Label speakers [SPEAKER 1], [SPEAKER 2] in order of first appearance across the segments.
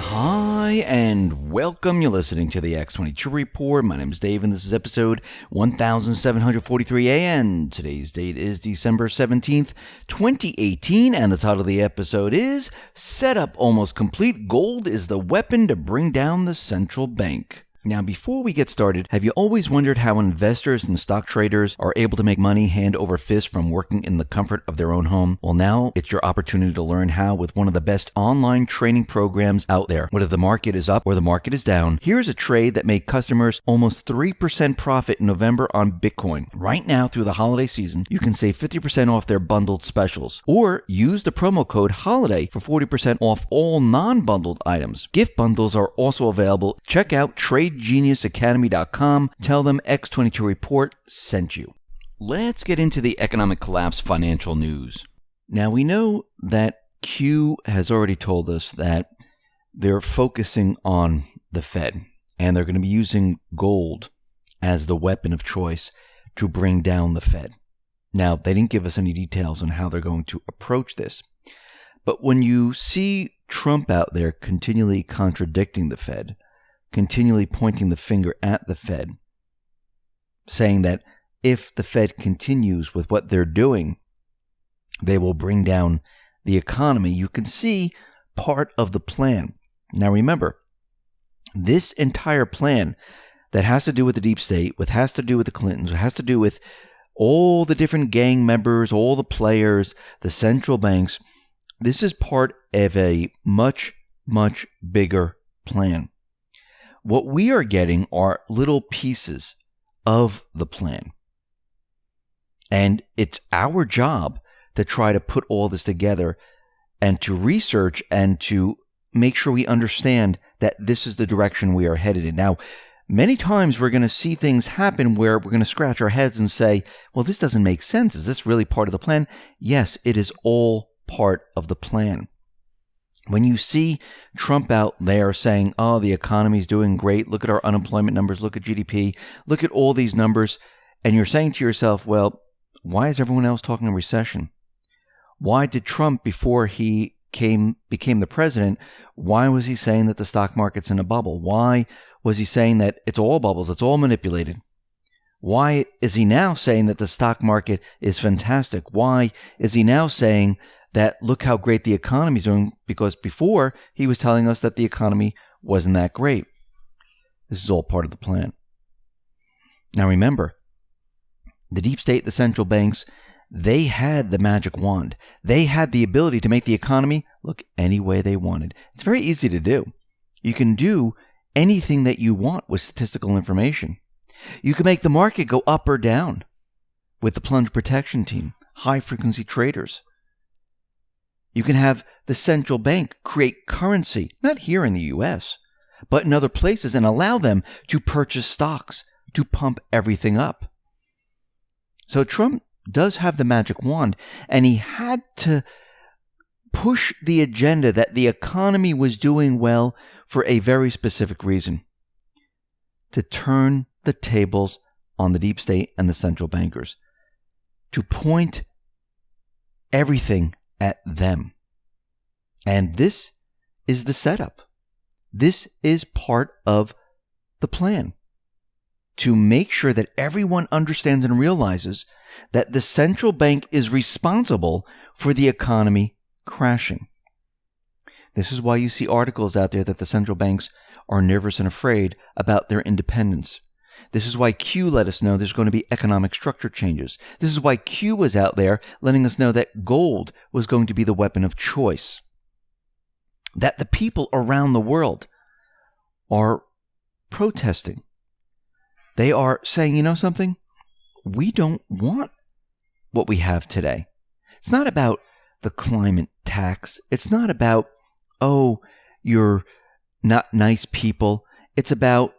[SPEAKER 1] Hi, and welcome. You're listening to the X22 Report. My name is Dave, and this is episode 1743 and today's date is December 17th, 2018, and the title of the episode is Setup Almost Complete. Gold is the weapon to bring down the central bank. Now, before we get started, have you always wondered how investors and stock traders are able to make money hand over fist from working in the comfort of their own home? Well, now it's your opportunity to learn how with one of the best online training programs out there. Whether the market is up or the market is down, here's a trade that made customers almost 3% profit in November on Bitcoin. Right now, through the holiday season, you can save 50% off their bundled specials, or use the promo code HOLIDAY for 40% off all non-bundled items. Gift bundles are also available. Check out TradeGeniusAcademy.com. Tell them X22 Report sent you. Let's get into the economic collapse financial news. Now, we know that Q has already told us that they're focusing on the Fed, and they're going to be using gold as the weapon of choice to bring down the Fed. Now, they didn't give us any details on how they're going to approach this. But when you see Trump out there continually contradicting the Fed, continually pointing the finger at the Fed, saying that if the Fed continues with what they're doing, they will bring down the economy, you can see part of the plan. Now remember, this entire plan that has to do with the deep state, what has to do with the Clintons, what has to do with all the different gang members, all the players, the central banks, this is part of a much, much bigger plan. What we are getting are little pieces of the plan. And it's our job to try to put all this together and to research and to make sure we understand that this is the direction we are headed in. Now, many times we're going to see things happen where we're going to scratch our heads and say, well, this doesn't make sense. Is this really part of the plan? Yes, it is all part of the plan. When you see Trump out there saying, oh, the economy is doing great, look at our unemployment numbers, look at GDP, look at all these numbers, and you're saying to yourself, well, why is everyone else talking a recession? Why did Trump, before he became the president, why was he saying that the stock market's in a bubble? Why was he saying that it's all bubbles, it's all manipulated? Why is he now saying that the stock market is fantastic? Why is he now saying that look how great the economy is doing? Because before he was telling us that the economy wasn't that great. This is all part of the plan. Now remember, the deep state, the central banks, they had the magic wand. They had the ability to make the economy look any way they wanted. It's very easy to do. You can do anything that you want with statistical information. You can make the market go up or down with the plunge protection team, high frequency traders. You can have the central bank create currency, not here in the U.S., but in other places, and allow them to purchase stocks, to pump everything up. So Trump does have the magic wand, and he had to push the agenda that the economy was doing well for a very specific reason: to turn the tables on the deep state and the central bankers, to point everything at them. And this is the setup. This is part of the plan, to make sure that everyone understands and realizes that the central bank is responsible for the economy crashing. This is why you see articles out there that the central banks are nervous and afraid about their independence. This is why Q let us know there's going to be economic structure changes. This is why Q was out there letting us know that gold was going to be the weapon of choice. That the people around the world are protesting. They are saying, you know something? We don't want what we have today. It's not about the climate tax. It's not about, oh, you're not nice people. It's about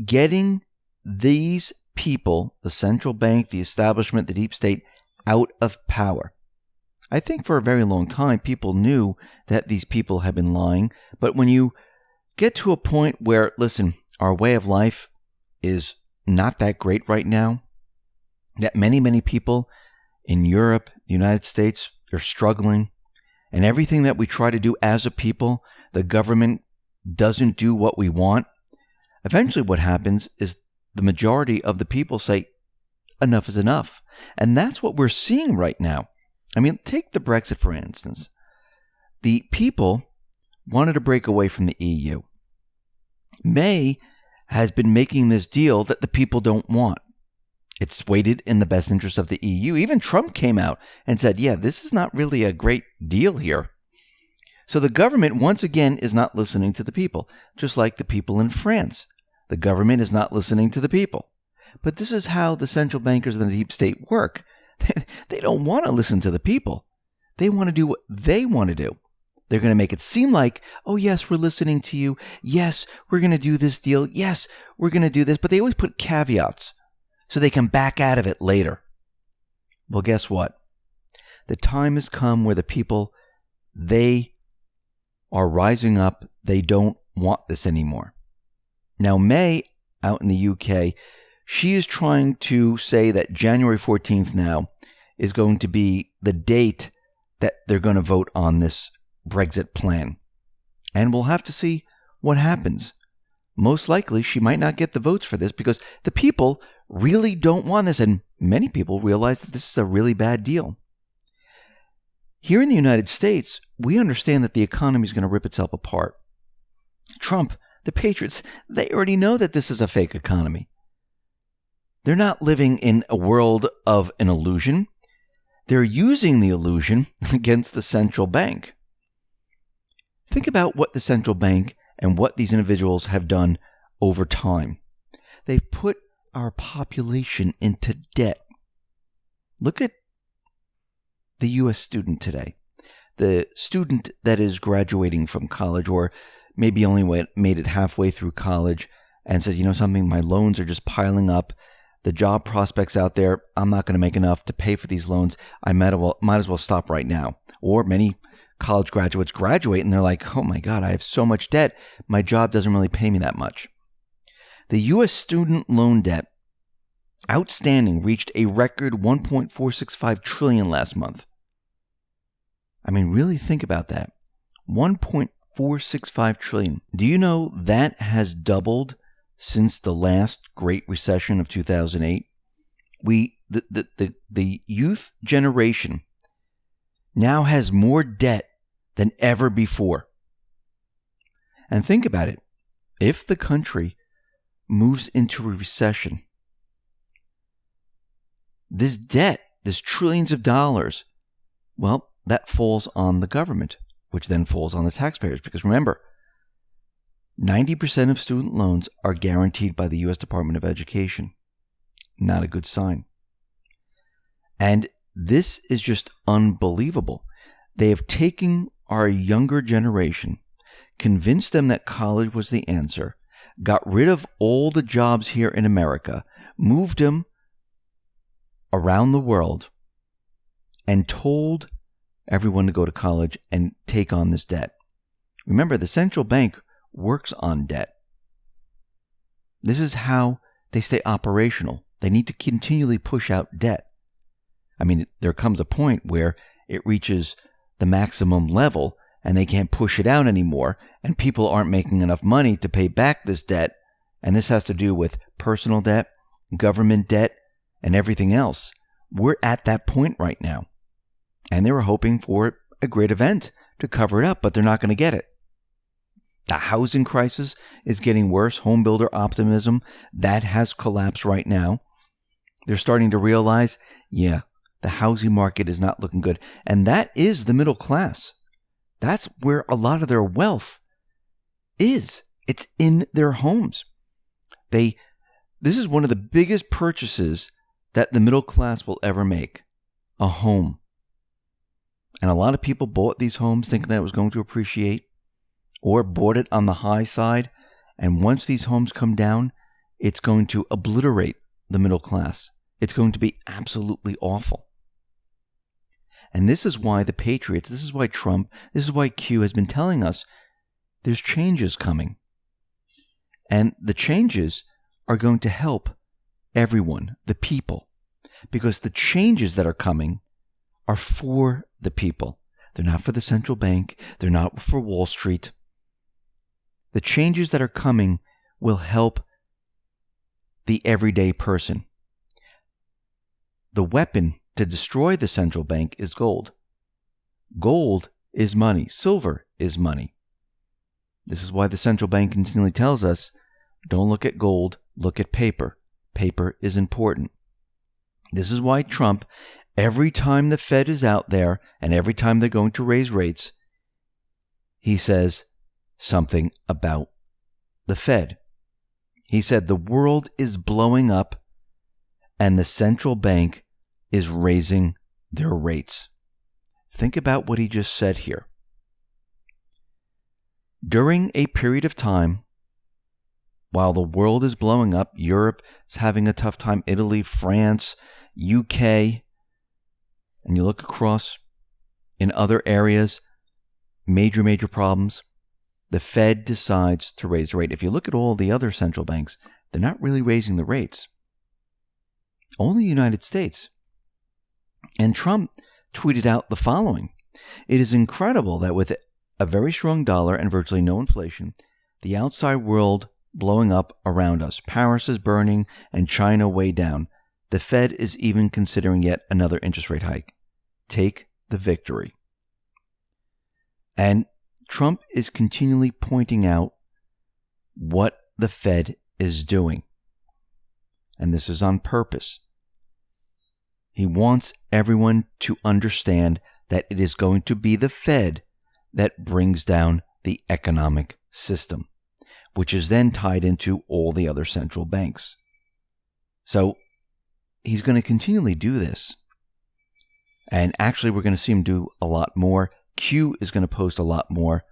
[SPEAKER 1] getting these people, the central bank, the establishment, the deep state, out of power. I think for a very long time, people knew that these people have been lying. But when you get to a point where, listen, our way of life is not that great right now, that many people in Europe, the United States, they're struggling. And everything that we try to do as a people, the government doesn't do what we want, eventually what happens is the majority of the people say, enough is enough. And that's what we're seeing right now. I mean, take the BREXIT, for instance. The people wanted to break away from the EU. May has been making this deal that the people don't want. It's weighted in the best interest of the EU. Even Trump came out and said, yeah, this is not really a great deal here. So the government, once again, is not listening to the people, just like the people in France. The government is not listening to the people. But this is how the central bankers and the deep state work. They don't want to listen to the people. They want to do what they want to do. They're going to make it seem like, oh, yes, we're listening to you. Yes, we're going to do this deal. Yes, we're going to do this. But they always put caveats so they can back out of it later. Well, guess what? The time has come where the people, they are rising up. They don't want this anymore. Now, May, out in the UK, she is trying to say that January 14th now is going to be the date that they're going to vote on this Brexit plan. And we'll have to see what happens. Most likely, she might not get the votes for this because the people really don't want this. And many people realize that this is a really bad deal. Here in the United States, we understand that the economy is going to rip itself apart. Trump, the Patriots, they already know that this is a fake economy. They're not living in a world of an illusion. They're using the illusion against the central bank. Think about what the central bank and what these individuals have done over time. They've put our population into debt. Look at the U.S. student today. The student that is graduating from college or maybe only made it halfway through college and said, you know something, my loans are just piling up. The job prospects out there, I'm not going to make enough to pay for these loans. I might as well stop right now. Or many college graduates graduate and they're like, oh my God, I have so much debt. My job doesn't really pay me that much. The U.S. student loan debt outstanding reached a record $1.465 trillion last month. I mean, really think about that. $1.465 trillion. Do you know that has doubled since the last Great Recession of 2008? The youth generation now has more debt than ever before. And think about it. If the country moves into a recession, this debt, this trillions of dollars, well, that falls on the government, which then falls on the taxpayers. Because remember, 90% of student loans are guaranteed by the U.S. Department of Education. Not a good sign. And this is just unbelievable. They have taken our younger generation, convinced them that college was the answer, got rid of all the jobs here in America, moved them around the world, and told everyone to go to college and take on this debt. Remember, the central bank works on debt. This is how they stay operational. They need to continually push out debt. I mean, there comes a point where it reaches the maximum level and they can't push it out anymore, and people aren't making enough money to pay back this debt. And this has to do with personal debt, government debt, and everything else. We're at that point right now. And they were hoping for a great event to cover it up, but they're not going to get it. The housing crisis is getting worse. Homebuilder optimism, that has collapsed right now. They're starting to realize, yeah, the housing market is not looking good. And that is the middle class. That's where a lot of their wealth is. It's in their homes. This is one of the biggest purchases that the middle class will ever make, a home. And a lot of people bought these homes thinking that it was going to appreciate, or bought it on the high side. And once these homes come down, it's going to obliterate the middle class. It's going to be absolutely awful. And this is why the Patriots, this is why Trump, this is why Q has been telling us there's changes coming. And the changes are going to help everyone, the people, because the changes that are coming are for the people. They're not for the central bank. They're not for Wall Street. The changes that are coming will help the everyday person. The weapon to destroy the central bank is gold. Gold is money. Silver is money. This is why the central bank continually tells us, don't look at gold, look at paper. Paper is important. This is why Trump, every time the Fed is out there and every time they're going to raise rates, he says something about the Fed. He said the world is blowing up and the central bank is raising their rates. Think about what he just said here. During a period of time, while the world is blowing up, Europe is having a tough time, Italy, France, UK, and you look across in other areas, major problems, the Fed decides to raise the rate. If you look at all the other central banks, they're not really raising the rates. Only the United States. And Trump tweeted out the following. It is incredible that with a very strong dollar and virtually no inflation, the outside world blowing up around us, Paris is burning and China way down. The Fed is even considering yet another interest rate hike. Take the victory. And Trump is continually pointing out what the Fed is doing. And this is on purpose. He wants everyone to understand that it is going to be the Fed that brings down the economic system, which is then tied into all the other central banks. So he's going to continually do this. And actually, we're going to see him do a lot more. Q is going to post a lot more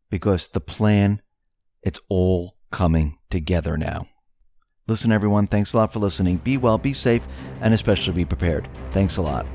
[SPEAKER 1] because the plan, it's all coming together now. Listen, everyone, thanks a lot for listening. Be well, be safe, and especially be prepared. Thanks a lot.